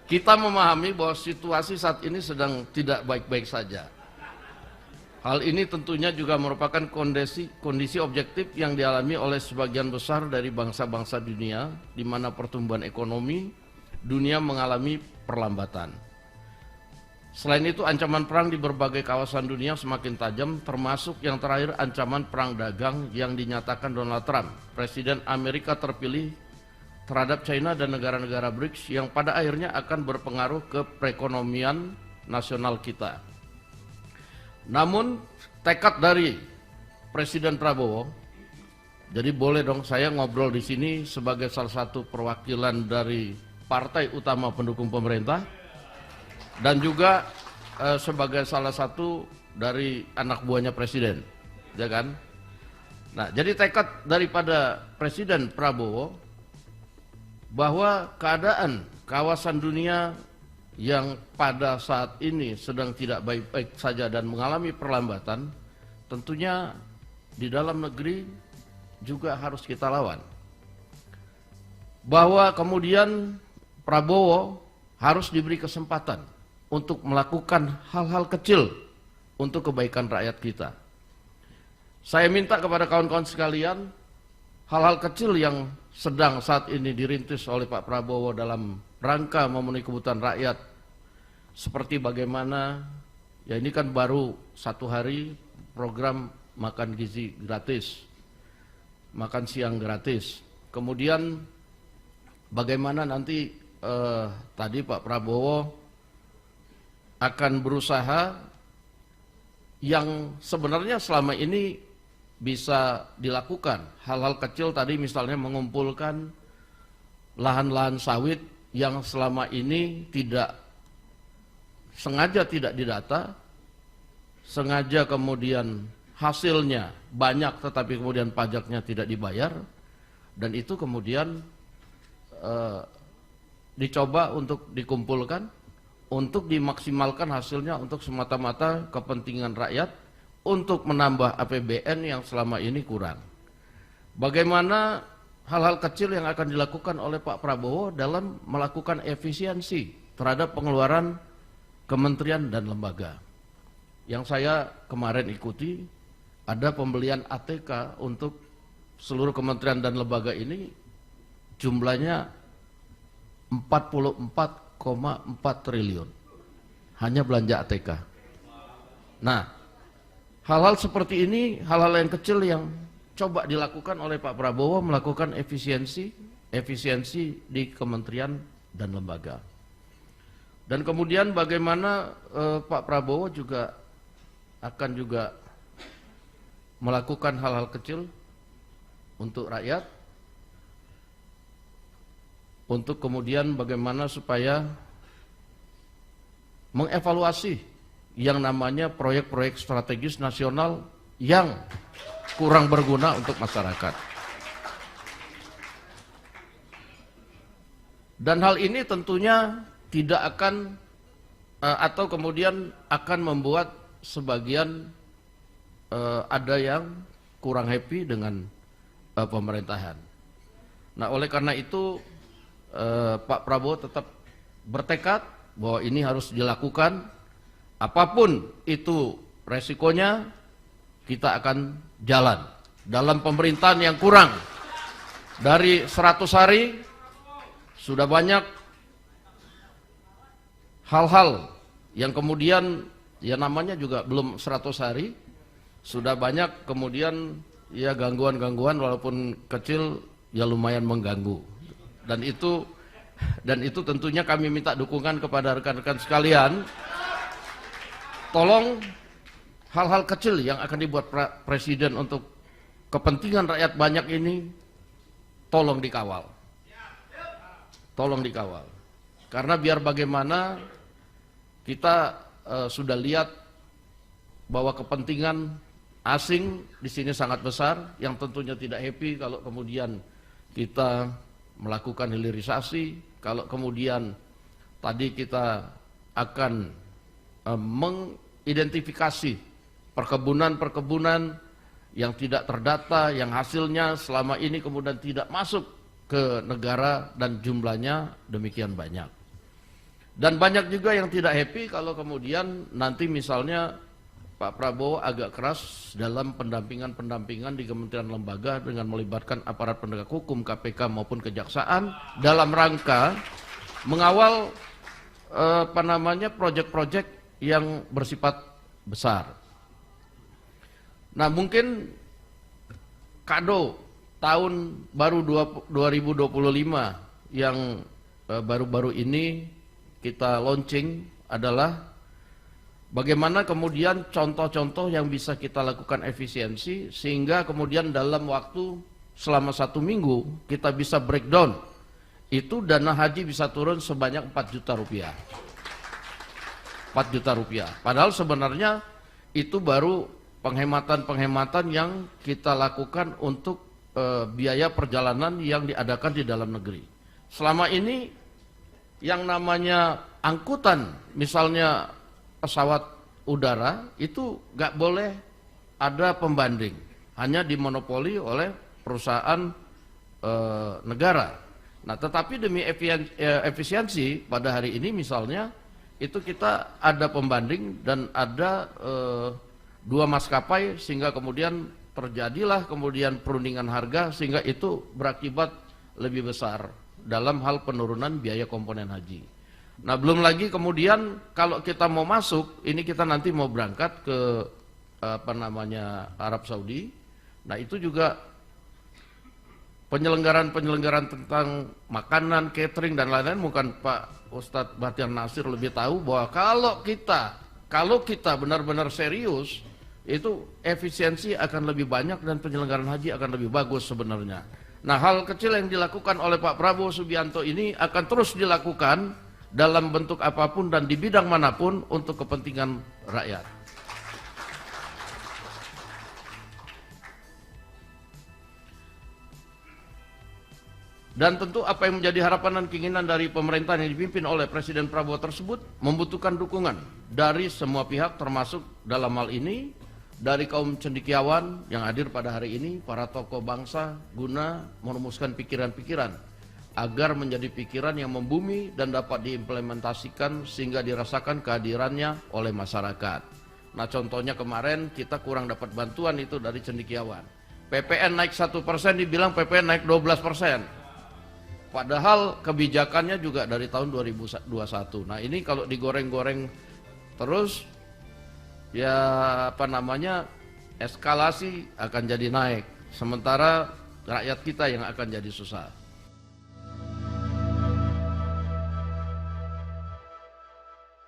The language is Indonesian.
Kita memahami bahwa situasi saat ini sedang tidak baik-baik saja. Hal ini tentunya juga merupakan kondisi objektif yang dialami oleh sebagian besar dari bangsa-bangsa dunia, di mana pertumbuhan ekonomi dunia mengalami perlambatan. Selain itu, ancaman perang di berbagai kawasan dunia semakin tajam, termasuk yang terakhir ancaman perang dagang yang dinyatakan Donald Trump, Presiden Amerika terpilih, terhadap China dan negara-negara BRICS yang pada akhirnya akan berpengaruh ke perekonomian nasional kita. Namun tekad dari Presiden Prabowo, jadi boleh dong saya ngobrol di sini sebagai salah satu perwakilan dari partai utama pendukung pemerintah dan juga sebagai salah satu dari anak buahnya Presiden, ya kan? Nah, jadi tekad daripada Presiden Prabowo bahwa keadaan kawasan dunia yang pada saat ini sedang tidak baik-baik saja dan mengalami perlambatan, tentunya di dalam negeri juga harus kita lawan. Bahwa kemudian Prabowo harus diberi kesempatan untuk melakukan hal-hal kecil untuk kebaikan rakyat kita. Saya minta kepada kawan-kawan sekalian, hal-hal kecil yang sedang saat ini dirintis oleh Pak Prabowo dalam rangka memenuhi kebutuhan rakyat, seperti bagaimana, ya ini kan baru 1 hari program makan gizi gratis, makan siang gratis. Kemudian bagaimana nanti tadi Pak Prabowo akan berusaha yang sebenarnya selama ini bisa dilakukan. Hal-hal kecil tadi misalnya mengumpulkan lahan-lahan sawit yang selama ini sengaja tidak didata, sengaja kemudian hasilnya banyak tetapi kemudian pajaknya tidak dibayar, dan itu kemudian dicoba untuk dikumpulkan, untuk dimaksimalkan hasilnya untuk semata-mata kepentingan rakyat, untuk menambah APBN yang selama ini kurang. Bagaimana hal-hal kecil yang akan dilakukan oleh Pak Prabowo dalam melakukan efisiensi terhadap pengeluaran kementerian dan lembaga. Yang saya kemarin ikuti, ada pembelian ATK untuk seluruh kementerian dan lembaga ini jumlahnya 44,4 triliun. Hanya belanja ATK. Nah, hal-hal seperti ini, hal-hal yang kecil yang coba dilakukan oleh Pak Prabowo, melakukan efisiensi di kementerian dan lembaga. Dan kemudian bagaimana Pak Prabowo juga akan juga melakukan hal-hal kecil untuk rakyat, untuk kemudian bagaimana supaya mengevaluasi yang namanya proyek-proyek strategis nasional yang kurang berguna untuk masyarakat. Dan hal ini tentunya tidak akan atau kemudian akan membuat sebagian ada yang kurang happy dengan pemerintahan. Nah, oleh karena itu Pak Prabowo tetap bertekad bahwa ini harus dilakukan, apapun itu resikonya kita akan jalan. Dalam pemerintahan yang kurang dari 100 hari sudah banyak hal-hal yang kemudian ya namanya juga belum 100 hari, sudah banyak kemudian ya gangguan-gangguan walaupun kecil ya lumayan mengganggu. Dan itu tentunya kami minta dukungan kepada rekan-rekan sekalian. Tolong hal-hal kecil yang akan dibuat Presiden untuk kepentingan rakyat banyak ini tolong dikawal. Tolong dikawal. Karena biar bagaimana kita sudah lihat bahwa kepentingan asing di sini sangat besar, yang tentunya tidak happy kalau kemudian kita melakukan hilirisasi, kalau kemudian tadi kita akan mengidentifikasi perkebunan-perkebunan yang tidak terdata, yang hasilnya selama ini kemudian tidak masuk ke negara dan jumlahnya demikian banyak. Dan banyak juga yang tidak happy kalau kemudian nanti misalnya Pak Prabowo agak keras dalam pendampingan di kementerian lembaga dengan melibatkan aparat penegak hukum, KPK maupun kejaksaan dalam rangka mengawal proyek-proyek yang bersifat besar. Nah, mungkin kado tahun baru 2025 yang baru-baru ini kita launching adalah bagaimana kemudian contoh-contoh yang bisa kita lakukan efisiensi sehingga kemudian dalam waktu selama 1 minggu kita bisa breakdown. Itu dana haji bisa turun sebanyak 4 juta rupiah. 4 juta rupiah. Padahal sebenarnya itu baru penghematan-penghematan yang kita lakukan untuk biaya perjalanan yang diadakan di dalam negeri. Selama ini yang namanya angkutan, misalnya pesawat udara itu nggak boleh ada pembanding, hanya dimonopoli oleh perusahaan negara. Nah, tetapi demi efisiensi pada hari ini misalnya itu kita ada pembanding dan ada 2 maskapai sehingga kemudian terjadilah kemudian perundingan harga sehingga itu berakibat lebih besar dalam hal penurunan biaya komponen haji. Nah, belum lagi kemudian kalau kita mau masuk, ini kita nanti mau berangkat ke Arab Saudi. Nah, itu juga penyelenggaraan tentang makanan, catering dan lain-lain, mungkin Pak Ustadz Bahtiar Nasir lebih tahu bahwa kalau kita benar-benar serius, itu efisiensi akan lebih banyak dan penyelenggaraan haji akan lebih bagus sebenarnya. Nah, hal kecil yang dilakukan oleh Pak Prabowo Subianto ini akan terus dilakukan dalam bentuk apapun dan di bidang manapun untuk kepentingan rakyat. Dan tentu apa yang menjadi harapan dan keinginan dari pemerintahan yang dipimpin oleh Presiden Prabowo tersebut membutuhkan dukungan dari semua pihak, termasuk dalam hal ini dari kaum cendekiawan yang hadir pada hari ini, para tokoh bangsa, guna merumuskan pikiran-pikiran agar menjadi pikiran yang membumi dan dapat diimplementasikan sehingga dirasakan kehadirannya oleh masyarakat. Nah, contohnya kemarin kita kurang dapat bantuan itu dari cendekiawan. PPN naik 1%, dibilang PPN naik 12%. Padahal kebijakannya juga dari tahun 2021. Nah, ini kalau digoreng-goreng terus, ya eskalasi akan jadi naik. Sementara rakyat kita yang akan jadi susah.